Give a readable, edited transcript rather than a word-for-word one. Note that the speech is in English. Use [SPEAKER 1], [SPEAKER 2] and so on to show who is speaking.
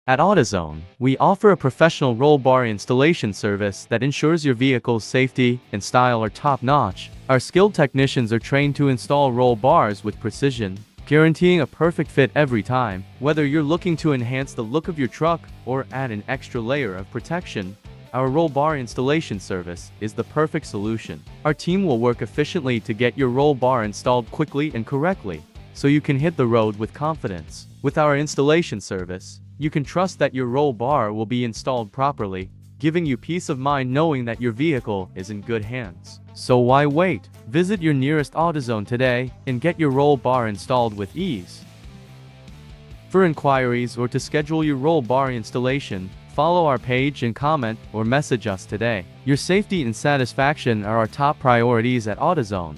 [SPEAKER 1] At Autozone, we offer a professional roll bar installation service that ensures your vehicle's safety and style are top-notch. Our skilled technicians are trained to install roll bars with precision, guaranteeing a perfect fit every time. Whether you're looking to enhance the look of your truck or add an extra layer of protection, our roll bar installation service is the perfect solution. Our team will work efficiently to get your roll bar installed quickly and correctly, so you can hit the road with confidence. With our installation service, you can trust that your roll bar will be installed properly, giving you peace of mind knowing that your vehicle is in good hands. So why wait? Visit your nearest Autozone today and get your roll bar installed with ease. For inquiries or to schedule your roll bar installation, follow our page and comment or message us today. Your safety and satisfaction are our top priorities at Autozone.